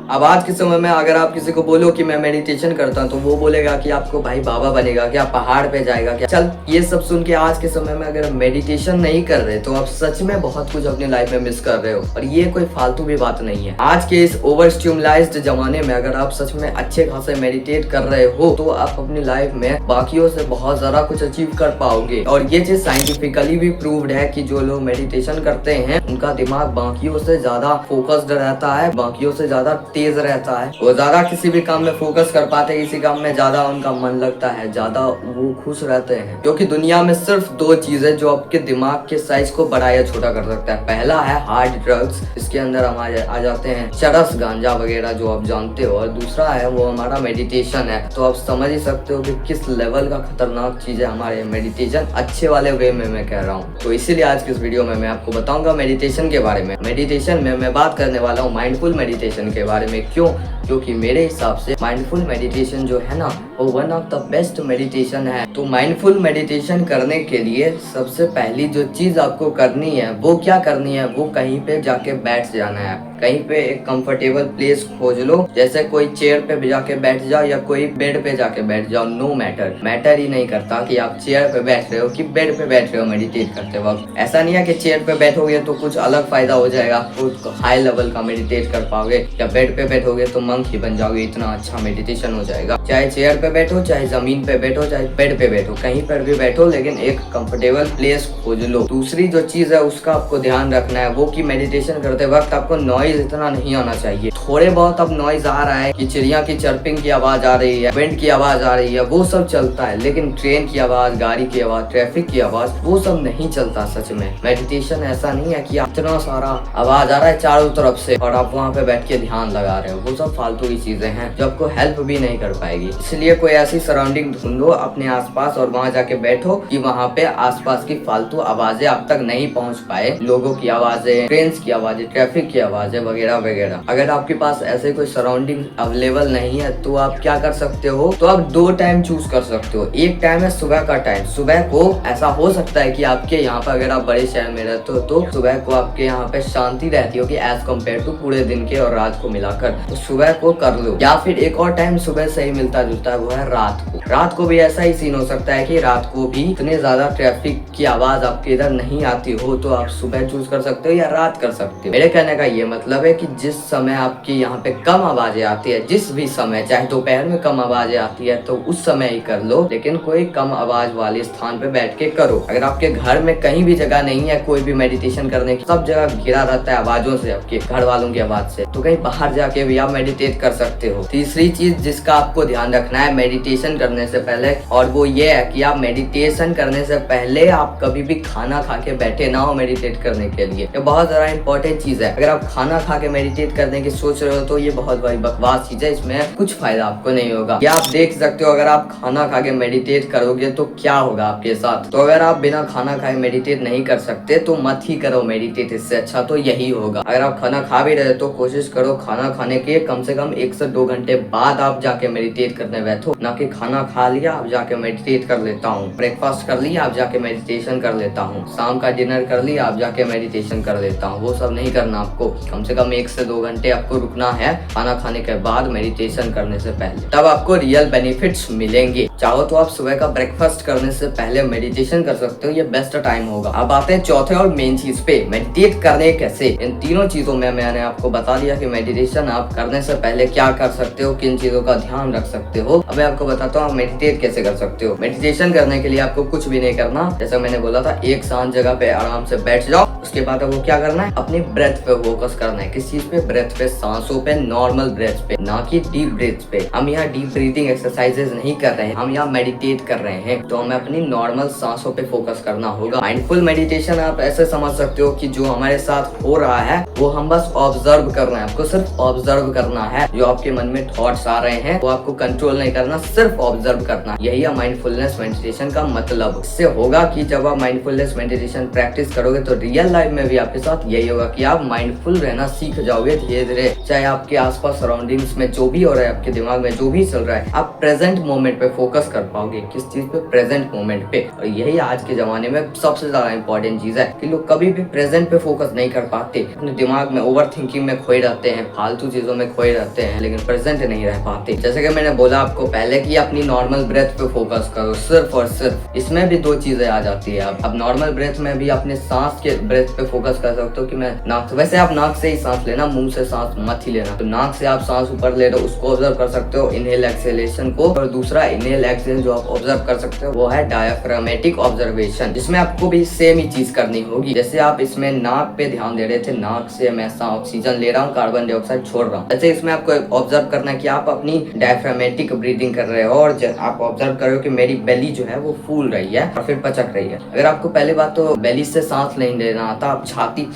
अब आज के समय में अगर आप किसी को बोलो कि मैं मेडिटेशन करता हूँ तो वो बोलेगा कि आपको भाई बाबा बनेगा क्या, पहाड़ पे जाएगा क्या। चल ये सब सुन के आज के समय में अगर मेडिटेशन नहीं कर रहे तो आप सच में बहुत कुछ अपनी लाइफ में मिस कर रहे हो। और ये कोई फालतू भी बात नहीं है। आज के इस ओवर स्टिमुलाइज्ड जमाने में अगर आप सच में अच्छे खासे मेडिटेट कर रहे हो तो आप अपनी लाइफ में बाकियों से बहुत ज्यादा कुछ अचीव कर पाओगे। और ये चीज साइंटिफिकली भी प्रूव्ड है कि जो लोग मेडिटेशन करते हैं उनका दिमाग बाकियों से ज्यादा फोकस्ड रहता है, बाकियों से ज्यादा तेज रहता है। वो ज्यादा किसी भी काम में फोकस कर पाते हैं, किसी काम में ज्यादा उनका मन लगता है, ज्यादा वो खुश रहते हैं। क्योंकि दुनिया में सिर्फ दो चीजें जो आपके दिमाग के साइज को बड़ा या छोटा कर सकता है। पहला है हार्ड ड्रग्स, इसके अंदर हम आ जाते हैं चरस, गांजा वगैरह जो आप जानते हो, और दूसरा है वो हमारा मेडिटेशन है। तो आप समझ ही सकते हो कि किस लेवल का खतरनाक चीज है हमारे मेडिटेशन, अच्छे वाले वे में मैं कह रहा हूँ। तो इसीलिए आज की इस वीडियो में मैं आपको बताऊंगा मेडिटेशन के बारे में। मेडिटेशन में मैं बात करने वाला हूँ माइंडफुल मेडिटेशन के बारे में। क्यों? क्योंकि मेरे हिसाब से माइंडफुल मेडिटेशन जो है ना वो one of the best meditation है। तो माइंडफुल मेडिटेशन करने के लिए सबसे पहली जो चीज आपको करनी है वो क्या करनी है, वो कहीं पे जाके बैठ जाना है। कहीं पे एक कंफर्टेबल प्लेस खोज लो, जैसे कोई चेयर पे जाके बैठ जाओ या कोई बेड पे जाके बैठ जाओ। नो मैटर ही नहीं करता कि आप चेयर पे बैठ रहे हो कि बेड पे बैठ रहे हो। मेडिटेट करते वक्त ऐसा नहीं है कि चेयर पे बैठोगे तो कुछ अलग फायदा हो जाएगा, कुछ हाई लेवल का मेडिटेट कर पाओगे, या बेड पे बैठोगे तो मंक ही बन जाओगे, इतना अच्छा मेडिटेशन हो जाएगा। चाहे चेयर पे बैठो, चाहे जमीन पे बैठो, चाहे बेड पे बैठो, कहीं पर भी बैठो, लेकिन एक कंफर्टेबल प्लेस खोज लो। दूसरी जो चीज है उसका आपको ध्यान रखना है वो कि मेडिटेशन करते वक्त आपको नॉइज इतना नहीं आना चाहिए। थोड़े बहुत अब नॉइज आ रहा है कि चिड़िया की चर्पिंग की आवाज आ रही है, विंड की आवाज आ रही है, वो सब चलता है, लेकिन ट्रेन की आवाज, गाड़ी की आवाज, ट्रैफिक की आवाज, वो सब नहीं चलता। सच में मेडिटेशन ऐसा नहीं है कि इतना सारा आवाज आ रहा है चारों तरफ से और आप वहाँ पे बैठ के ध्यान लगा रहे हो। वो सब फालतू की चीजें हैं जो आपको हेल्प भी नहीं कर पाएगी। इसलिए कोई ऐसी सराउंडिंग ढूंढो अपने आसपास और वहाँ जाके बैठो कि वहाँ पे आसपास की फालतू आवाजें आप तक नहीं पहुँच पाए। लोगों की आवाजें, ट्रेन की आवाजें, ट्रैफिक की आवाजें वगैरह वगैरह। अगर आपके पास ऐसे कोई सराउंडिंग अवेलेबल नहीं है तो आप क्या कर सकते हो, तो आप दो टाइम चूज कर सकते हो। एक टाइम है सुबह का टाइम। सुबह को ऐसा हो सकता है कि आपके यहाँ पर अगर आप बड़े शहर में रहते हो तो सुबह को आपके यहाँ पे शांति रहती होगी एज कम्पेयर टू पूरे दिन के और रात को मिलाकर, तो सुबह को कर लो। या फिर एक और टाइम सुबह से ही मिलता जुलता है, वो है रात को। रात को भी ऐसा ही सीन हो सकता है कि रात को भी इतने ज्यादा ट्रैफिक की आवाज आपके इधर नहीं आती हो, तो आप सुबह चूज कर सकते हो या रात कर सकते हो। मेरे कहने का ये मतलब है कि जिस समय आपके यहाँ पे कम आवाजें आती है, जिस भी समय, चाहे दोपहर में कम आवाजें आती है तो उस समय ही कर लो, लेकिन कोई कम आवाज वाले स्थान पे बैठ के करो। अगर आपके घर में कहीं भी जगह नहीं है कोई भी मेडिटेशन करने की, सब जगह घिरा रहता है आवाजों से, आपके घर वालों की आवाज से, तो कहीं बाहर जाके भी आप मेडिटेट कर सकते हो। तीसरी चीज जिसका आपको ध्यान रखना है मेडिटेशन करने से पहले, और वो ये है कि आप मेडिटेशन करने से पहले आप कभी भी खाना खा के बैठे ना हो मेडिटेट करने के लिए। ये बहुत ज्यादा इंपॉर्टेंट चीज है। अगर आप खाना खा के मेडिटेट करने की सोच रहे हो तो ये बहुत बड़ी बकवास चीज है, इसमें कुछ फायदा आपको नहीं होगा। या आप देख सकते हो अगर आप खाना खा के मेडिटेट करोगे तो क्या होगा आपके साथ। तो अगर आप बिना खाना खाए मेडिटेट नहीं कर सकते तो मत ही करो मेडिटेट, इससे अच्छा तो यही होगा। अगर आप खाना खा भी रहे तो कोशिश करो खाना खाने के कम से कम 1 से 2 घंटे बाद आप जाके मेडिटेट करने बैठो, ना कि खाना खा लिया आप जाके मेडिटेट कर लेता हूँ, ब्रेकफास्ट कर लिया आप जाके मेडिटेशन कर लेता हूँ, शाम का डिनर कर लिया आप जाके मेडिटेशन कर लेता हूँ। वो सब नहीं करना आपको। कम से कम 1 से 2 घंटे आपको रुकना है खाना खाने के बाद मेडिटेशन करने से पहले, तब आपको रियल बेनिफिट्स मिलेंगे। चाहो तो आप सुबह का ब्रेकफास्ट करने से पहले मेडिटेशन कर सकते हो, ये बेस्ट टाइम होगा। अब आते हैं चौथे और मेन चीज पे, मेडिटेट करने कैसे। इन तीनों चीजों में मैंने आपको बता दिया कि मेडिटेशन आप करने से पहले क्या कर सकते हो, किन चीजों का ध्यान रख सकते हो। अब मैं आपको बताता हूँ आप मेडिटेट कैसे कर सकते हो। मेडिटेशन करने के लिए आपको कुछ भी नहीं करना, जैसा मैंने बोला था, एक शांत जगह पे आराम से बैठ जाओ। उसके बाद आपको क्या करना है, अपनी ब्रेथ पे फोकस करना है। किस चीज पे? ब्रेथ पे, सांसों पे, नॉर्मल ब्रेथ पे, ना कि डीप ब्रेथ पे। हम यहाँ डीप ब्रीथिंग एक्सरसाइजेस नहीं कर रहे हैं, हम यहाँ मेडिटेट कर रहे हैं, तो हमें अपनी नॉर्मल सांसों पे फोकस करना होगा। माइंडफुल मेडिटेशन आप ऐसे समझ सकते हो कि जो हमारे साथ हो रहा है वो हम बस ऑब्जर्व कर रहे हैं। आपको सिर्फ ऑब्जर्व करना है। जो आपके मन में थॉट्स आ रहे हैं वो आपको कंट्रोल नहीं करना, सिर्फ ऑब्जर्व करना। यही है माइंडफुलनेस मेडिटेशन का मतलब। इससे होगा कि जब आप माइंडफुलनेस मेडिटेशन प्रैक्टिस करोगे तो रियल लाइफ में भी आपके साथ यही होगा कि आप माइंडफुल रहना सीख जाओगे धीरे धीरे। चाहे आपके आसपास सराउंडिंग्स में जो भी हो रहा है, आपके दिमाग में जो भी चल रहा है, आप प्रेजेंट मोमेंट पे फोकस फोकस कर पाओगे, किस चीज पे, प्रेजेंट मोमेंट पे। और यही आज के जमाने में सबसे ज्यादा इंपॉर्टेंट चीज है कि लोग कभी भी प्रेजेंट पे फोकस नहीं कर पाते, अपने दिमाग में ओवर थिंकिंग में खोए रहते हैं, फालतू चीजों में खोए रहते हैं, लेकिन प्रेजेंट नहीं रह पाते। जैसे कि मैंने बोला आपको पहले कि अपनी नॉर्मल ब्रेथ पे फोकस करो सिर्फ और सिर्फ। इसमें भी दो चीजें आ जाती है। अब नॉर्मल ब्रेथ में भी अपने सांस के ब्रेथ पे फोकस कर सकते हो कि मैं नाक से, वैसे आप नाक से ही सांस लेना, मुंह से सांस मत ही लेना। तो नाक से आप सांस ऊपर ले रहे हो, उसको ऑब्जर्व कर सकते हो, इनहेल एक्सहेलेशन को। और दूसरा इनहेल एक्सहेल जो आप ऑब्जर्व कर सकते हो वो है डायफ्रामेटिक ऑब्जर्वेशन, जिसमें आपको भी सेम ही चीज करनी होगी। जैसे आप इसमें नाक पे ध्यान दे रहे थे, नाक से मैं ऑक्सीजन ले रहा हूँ, कार्बन डाइऑक्साइड छोड़ रहा हूँ। ऐसे इसमें आपको ऑब्जर्व करना है कि आप अपनी डायफ्रामेटिक ब्रीदिंग कर रहे हो और आप ऑब्जर्व कर रहे हो कि मेरी बेली जो है वो फूल रही है और फिर पचक रही है। अगर आपको पहले बात तो बेली से सांस नहीं लेना आता, आप छाती,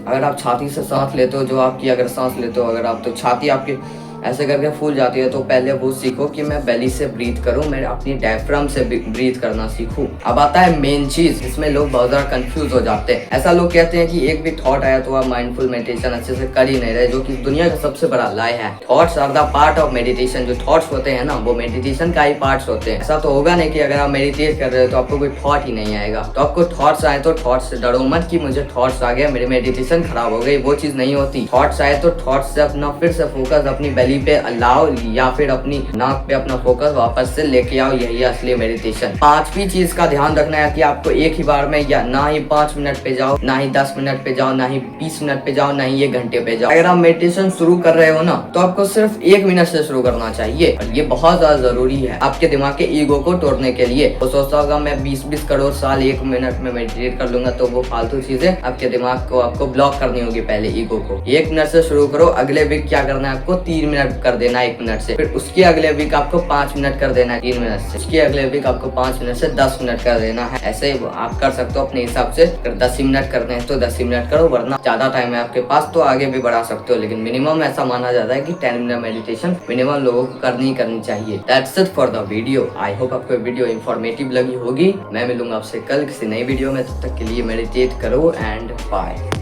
अगर आप छाती से सांस लेते हो, जो आपकी अगर सांस लेते हो अगर आप, तो छाती आपकी ऐसे करके फूल जाती है। तो पहले वो सीखो कि मैं बेली से ब्रीथ करूं, मैं अपनी डायफ्राम से ब्रीथ करना सीखूं। अब आता है मेन चीज, इसमें लोग बहुत ज्यादा कंफ्यूज हो जाते हैं। ऐसा लोग कहते हैं कि एक भी थॉट आया तो आप माइंडफुल मेडिटेशन अच्छे से कर ही नहीं रहे, जो कि दुनिया का सबसे बड़ा लाई है। Thoughts are the part of meditation. जो थॉट्स होते हैं ना वो मेडिटेशन का ही पार्ट्स होते हैं। ऐसा तो होगा नहीं कि अगर आप मेडिटेट कर रहे हो तो आपको कोई थॉट ही नहीं आएगा। तो आपको थॉट्स आए तो थॉट्स से डरो मत कि मुझे थॉट्स आ गया, मेरी मेडिटेशन खराब हो गई, वो चीज नहीं होती। थॉट्स आए तो थॉट्स से अपना फिर से फोकस अपनी बेली पे लाओ या फिर अपनी नाक पे अपना फोकस वापस से लेके आओ, यही असली मेडिटेशन। पांचवी चीज का ध्यान रखना है कि आपको एक ही बार में या ना ही 5 मिनट पे जाओ, ना ही 10 मिनट पे जाओ, ना ही 20 मिनट पे जाओ, ना ही 1 घंटे पे जाओ। अगर आप मेडिटेशन शुरू कर रहे हो ना तो आपको सिर्फ 1 मिनट से शुरू करना चाहिए। और ये बहुत ज्यादा जरूरी है आपके दिमाग के ईगो को तोड़ने के लिए। वो सोचता होगा मैं 20-20 करोड़ साल 1 मिनट में मेडिटेट कर लूंगा, तो वो फालतू चीजें आपके दिमाग को आपको ब्लॉक करनी होगी। पहले ईगो को 1 मिनट से शुरू करो। अगले वीक क्या करना है आपको 3 मिनट कर देना 1 मिनट से, फिर उसके अगले वीक आपको 5 मिनट कर देना है 3 मिनट से, उसके अगले वीक आपको 5 मिनट से 10 मिनट कर देना है। ऐसे आप कर सकते हो अपने हिसाब से। अगर 10 ही मिनट करने हैं तो 10 ही मिनट करो, वरना ज्यादा टाइम है आपके पास तो आगे भी बढ़ा सकते हो। लेकिन मिनिमम ऐसा माना जाता है कि 10 मिनट मेडिटेशन मिनिमम लोगों को करनी चाहिए। That's it for the video. I hope आपको वीडियो इंफॉर्मेटिव लगी होगी। मैं मिलूंगा आपसे कल किसी नई वीडियो में, तब तक के लिए मेडिटेट करो एंड बाय।